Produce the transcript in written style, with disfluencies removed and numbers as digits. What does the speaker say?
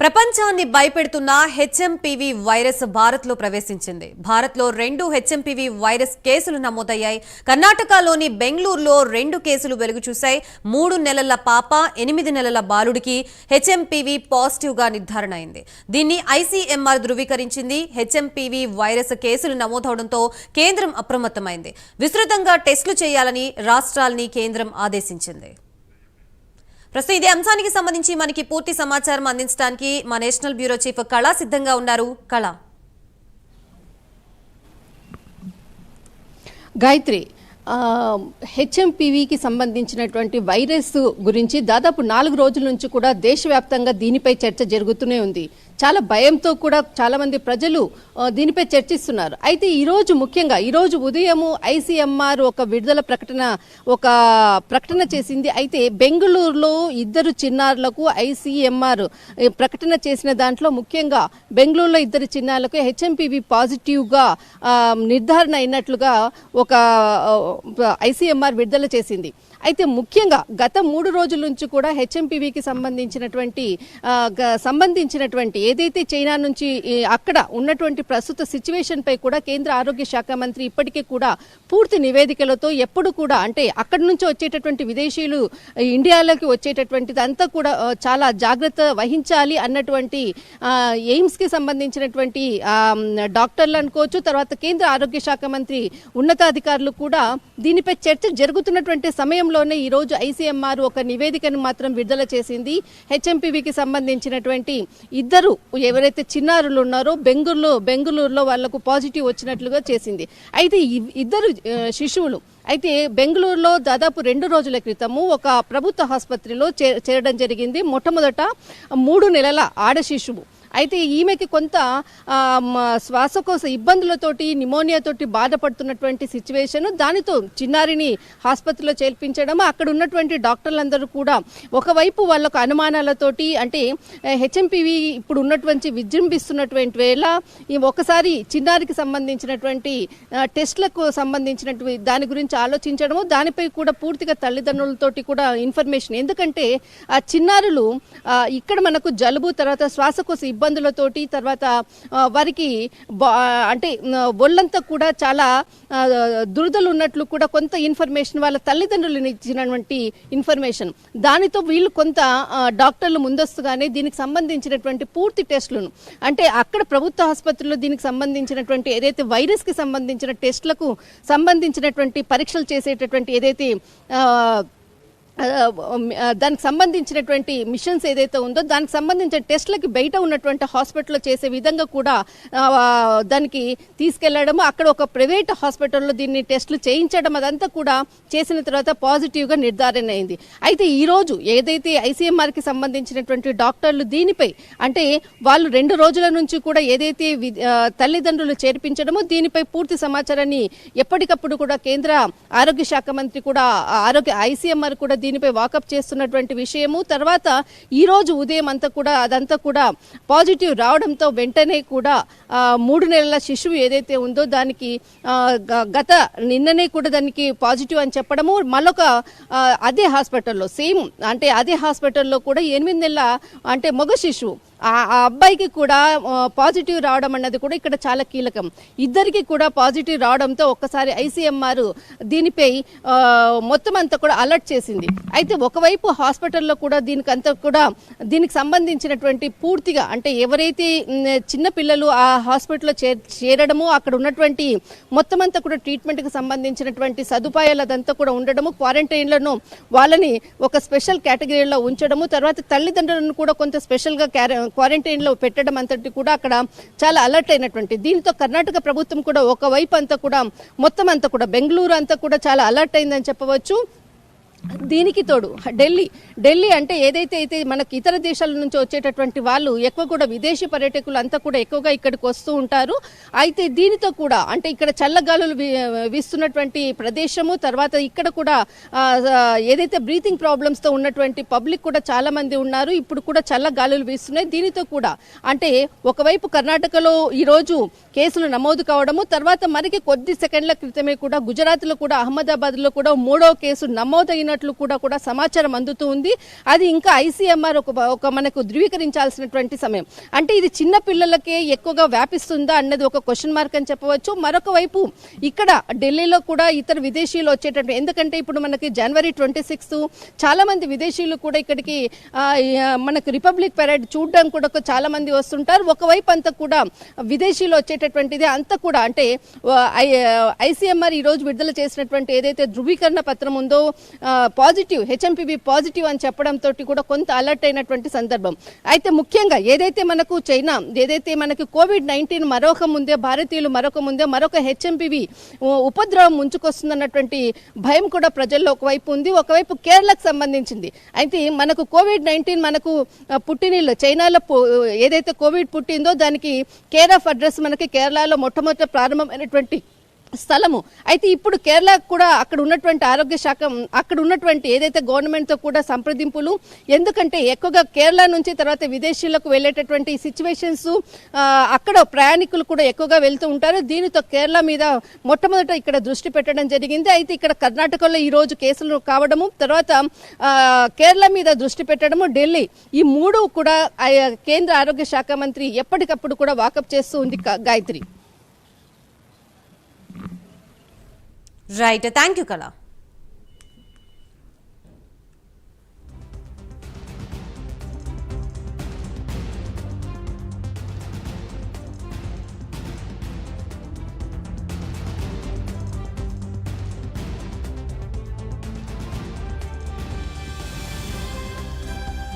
ప్రపంచాన్ని భయపెడుతున్న HMPV virus భారత్లో ప్రవేశించింది. భారత్లో 2 హెచ్ఎంపీవీ వైరస్ కేసులు నమోదయ్యాయి. కర్ణాటకలోని బెంగళూరులో 2 కేసులు వెలుగు చూశాయి. 3 నెలల పాప, 8 నెలల బాలుడికి హెచ్ఎంపీవీ పాజిటివ్ గా నిర్ధారణ అయింది. దీన్ని ఐసీఎంఆర్ ధృవీకరించింది. హెచ్ఎంపీవీ వైరస్ కేసులు నమోదవడంతో కేంద్రం అప్రమత్తమైంది. విస్తృతంగా టెస్టులు చేయాలని రాష్ట్రాల్ని కేంద్రం ఆదేశించింది. ప్రస్తుతం ఇదే అంశానికి సంబంధించి మనకి పూర్తి సమాచారం అందించడానికి మా నేషనల్ బ్యూరో చీఫ్ కళ సిద్ధంగా ఉన్నారు. కళ. గాయత్రి, హెచ్ఎంపీవీకి సంబంధించినటువంటి వైరస్ గురించి దాదాపు 4 రోజుల నుంచి కూడా దేశవ్యాప్తంగా దీనిపై చర్చ జరుగుతూనే ఉంది. చాలా భయంతో కూడా చాలా మంది ప్రజలు దీనిపై చర్చిస్తున్నారు. అయితే ముఖ్యంగా ఈరోజు ఉదయము ఐసీఎంఆర్ ఒక ప్రకటన చేసింది. అయితే బెంగళూరులో 2 చిన్నారులకు ఐసీఎంఆర్ ప్రకటన చేసిన దాంట్లో ముఖ్యంగా బెంగళూరులో 2 చిన్నారులకు హెచ్ఎంపీవీ పాజిటివ్గా నిర్ధారణ అయినట్లుగా ఒక ఐసీఎంఆర్ విడుదల చేసింది. అయితే ముఖ్యంగా గత 3 రోజుల నుంచి కూడా హెచ్ఎంపీవీకి సంబంధించినటువంటి ఏదైతే చైనా నుంచి అక్కడ ఉన్నటువంటి ప్రస్తుత సిచ్యువేషన్ పై కూడా కేంద్ర ఆరోగ్య శాఖ మంత్రి ఇప్పటికే కూడా పూర్తి నివేదికలతో ఎప్పుడు కూడా అంటే అక్కడి నుంచి వచ్చేటటువంటి విదేశీయులు ఇండియాలోకి వచ్చేటటువంటిది అంతా కూడా చాలా జాగ్రత్త వహించాలి అన్నటువంటి ఎయిమ్స్ కి సంబంధించినటువంటి డాక్టర్లు అనుకోవచ్చు, తర్వాత కేంద్ర ఆరోగ్య శాఖ మంత్రి ఉన్నతాధికారులు కూడా దీనిపై చర్చ జరుగుతున్నటువంటి సమయంలోనే ఈ రోజు ఐసీఎంఆర్ ఒక నివేదికను మాత్రం విడుదల చేసింది. హెచ్ఎంపీవీకి సంబంధించినటువంటి 2 ఎవరైతే చిన్నారులు ఉన్నారో బెంగళూరులో వాళ్లకు పాజిటివ్ వచ్చినట్లుగా చేసింది. అయితే 2 శిశువులు అయితే బెంగళూరులో దాదాపు 2 రోజుల క్రితము ఒక ప్రభుత్వ ఆసుపత్రిలో చేరడం జరిగింది. మొట్టమొదట 3 నెలల ఆడ శిశువు. అయితే ఈమెకి కొంత శ్వాసకోశ ఇబ్బందులతోటి నిమోనియాతోటి బాధపడుతున్నటువంటి సిచ్యువేషన్, దానితో చిన్నారిని ఆసుపత్రిలో చేర్పించడం, అక్కడ ఉన్నటువంటి డాక్టర్లందరూ కూడా ఒకవైపు వాళ్ళకు అనుమానాలతోటి అంటే హెచ్ఎంపీవీ ఇప్పుడు ఉన్నటువంటి విజృంభిస్తున్నటువంటి వేళ ఒకసారి చిన్నారికి సంబంధించినటువంటి టెస్ట్లకు సంబంధించినటువంటి దాని గురించి ఆలోచించడము, దానిపై కూడా పూర్తిగా తల్లిదండ్రులతోటి కూడా ఇన్ఫర్మేషన్. ఎందుకంటే ఆ చిన్నారులు ఇక్కడ మనకు జలుబు, తర్వాత శ్వాసకోశ ఇబ్బందులతోటి, తర్వాత వారికి అంటే ఒళ్ళంతా కూడా చాలా దురదలు ఉన్నట్లు కూడా కొంత ఇన్ఫర్మేషన్ వాళ్ళ తల్లిదండ్రులు ఇచ్చినటువంటి ఇన్ఫర్మేషన్, దానితో వీళ్ళు కొంత డాక్టర్లు ముందస్తుగానే దీనికి సంబంధించినటువంటి పూర్తి టెస్టులను అంటే అక్కడ ప్రభుత్వ ఆసుపత్రుల్లో దీనికి సంబంధించినటువంటి ఏదైతే వైరస్ కి సంబంధించిన టెస్టులకు సంబంధించినటువంటి పరీక్షలు చేసేటటువంటి ఏదైతే దానికి సంబంధించినటువంటి మిషన్స్ ఏదైతే ఉందో దానికి సంబంధించిన టెస్ట్లకి బయట ఉన్నటువంటి హాస్పిటల్లో చేసే విధంగా కూడా దానికి తీసుకెళ్లడం, అక్కడ ఒక ప్రైవేట్ హాస్పిటల్లో దీన్ని టెస్టులు చేయించడం, అదంతా కూడా చేసిన తర్వాత పాజిటివ్గా నిర్ధారణ అయింది. అయితే ఈరోజు ఏదైతే ఐసీఎంఆర్కి సంబంధించినటువంటి డాక్టర్లు దీనిపై అంటే వాళ్ళు 2 రోజుల నుంచి కూడా ఏదైతే తల్లిదండ్రులు చేర్పించడమో దీనిపై పూర్తి సమాచారాన్ని ఎప్పటికప్పుడు కూడా కేంద్ర ఆరోగ్య శాఖ మంత్రి కూడా ఐసీఎంఆర్ కూడా దీనిపై వాకప్ చేస్తున్నటువంటి విషయము. తర్వాత ఈ రోజు ఉదయం అదంతా కూడా పాజిటివ్ రావడంతో వెంటనే కూడా 3 నెలల శిశువు ఏదైతే ఉందో దానికి నిన్ననే కూడా దానికి పాజిటివ్ అని చెప్పడము, మళ్ళొక అదే హాస్పిటల్లో అదే హాస్పిటల్లో కూడా 8 నెలల అంటే మగ శిశువు ఆ అబ్బాయికి కూడా పాజిటివ్ రావడం అన్నది కూడా ఇక్కడ చాలా కీలకం. 2రికి కూడా పాజిటివ్ రావడంతో ఒక్కసారి ఐసీఎంఆర్ దీనిపై మొత్తం అంతా కూడా అలర్ట్ చేసింది. అయితే ఒకవైపు హాస్పిటల్లో కూడా దీనికి సంబంధించినటువంటి పూర్తిగా అంటే ఎవరైతే చిన్న పిల్లలు ఆ హాస్పిటల్లో చేరడము, అక్కడ ఉన్నటువంటి మొత్తం అంతా కూడా ట్రీట్మెంట్కి సంబంధించినటువంటి సదుపాయాలు అదంతా కూడా ఉండడము, క్వారంటైన్లను వాళ్ళని ఒక స్పెషల్ కేటగిరీలో ఉంచడము, తర్వాత తల్లిదండ్రులను కూడా కొంత స్పెషల్గా క్వారంటైన్ లో పెట్టడం అంతటి కూడా అక్కడ చాలా అలర్ట్ అయినటువంటి. దీంతో కర్ణాటక ప్రభుత్వం కూడా ఒకవైపు అంతా కూడా మొత్తం అంతా కూడా బెంగళూరు అంతా కూడా చాలా అలర్ట్ అయిందని చెప్పవచ్చు. దీనికి తోడు ఢిల్లీ అంటే ఏదైతే అయితే మనకి ఇతర దేశాల నుంచి వచ్చేటటువంటి వాళ్ళు ఎక్కువ కూడా విదేశీ పర్యాటకులు అంతా కూడా ఎక్కువగా ఇక్కడికి వస్తూ ఉంటారు. అయితే దీనితో కూడా అంటే ఇక్కడ చల్లగాలులు వీస్తున్నటువంటి ప్రదేశము, తర్వాత ఇక్కడ కూడా ఏదైతే బ్రీతింగ్ ప్రాబ్లమ్స్ తో ఉన్నటువంటి పబ్లిక్ కూడా చాలా మంది ఉన్నారు. ఇప్పుడు కూడా చల్లగాలులు వీస్తున్నాయి. దీనితో కూడా అంటే ఒకవైపు కర్ణాటకలో ఈ రోజు కేసులు నమోదు కావడము, తర్వాత మరికి కొద్ది సెకండ్ల క్రితమే కూడా గుజరాత్ లో కూడా అహ్మదాబాద్ లో కూడా 3వ కేసు నమోదైన ఉన్నట్లు కూడా సమాచారం అందుతూ ఉంది. అది ఇంకా ఐసీఎంఆర్ ఒక మనకు ధృవీకరించాల్సినటువంటి సమయం. అంటే ఇది చిన్న పిల్లలకే ఎక్కువగా వ్యాపిస్తుందా అన్నది ఒక క్వశ్చన్ మార్క్ అని చెప్పవచ్చు. మరొక వైపు ఇక్కడ ఢిల్లీలో కూడా ఇతర విదేశీయులు వచ్చేటట్టు, ఎందుకంటే ఇప్పుడు మనకి జనవరి 26 చాలా మంది విదేశీయులు కూడా ఇక్కడికి మనకు రిపబ్లిక్ పెరేడ్ చూడడానికి కూడా చాలా మంది వస్తుంటారు. ఒకవైపు అంతా కూడా విదేశీయులు వచ్చేటటువంటిది అంతా కూడా అంటే ఐసీఎంఆర్ ఈ రోజు విడుదల చేసినటువంటి ఏదైతే ధృవీకరణ పత్రం ఉందో పాజిటివ్ హెచ్ఎంపీవీ పాజిటివ్ అని చెప్పడంతో కూడా కొంత అలర్ట్ అయినటువంటి సందర్భం. అయితే ముఖ్యంగా ఏదైతే మనకు చైనా ఏదైతే మనకి కోవిడ్-19 భారతీయులు మరొక హెచ్ఎంపీవీ ఉపద్రవం ముంచుకొస్తుందన్నటువంటి భయం కూడా ప్రజల్లో ఒకవైపు ఉంది. ఒకవైపు కేరళకు సంబంధించింది. అయితే మనకు కోవిడ్-19 మనకు పుట్టినీళ్ళు చైనాలో ఏదైతే కోవిడ్ పుట్టిందో దానికి కేర్ ఆఫ్ అడ్రస్ మనకి కేరళలో మొట్టమొదటి ప్రారంభమైనటువంటి స్థలము. అయితే ఇప్పుడు కేరళ కూడా అక్కడ ఉన్నటువంటి ఆరోగ్య శాఖ అక్కడ ఉన్నటువంటి ఏదైతే గవర్నమెంట్ తో కూడా సంప్రదింపులు, ఎందుకంటే ఎక్కువగా కేరళ నుంచి తర్వాత విదేశీయులకు వెళ్ళేటటువంటి సిచ్యువేషన్స్ అక్కడ ప్రయాణికులు కూడా ఎక్కువగా వెళ్తూ ఉంటారు. దీనితో కేరళ మీద మొట్టమొదట ఇక్కడ దృష్టి పెట్టడం జరిగింది. అయితే ఇక్కడ కర్ణాటకలో ఈ రోజు కేసులు కావడము, తర్వాత కేరళ మీద దృష్టి పెట్టడము, ఢిల్లీ, ఈ మూడు కూడా కేంద్ర ఆరోగ్య శాఖ మంత్రి ఎప్పటికప్పుడు కూడా వాకప్ చేస్తూ ఉంది గాయత్రి. రైట్, థ్యాంక్ యూ కళ.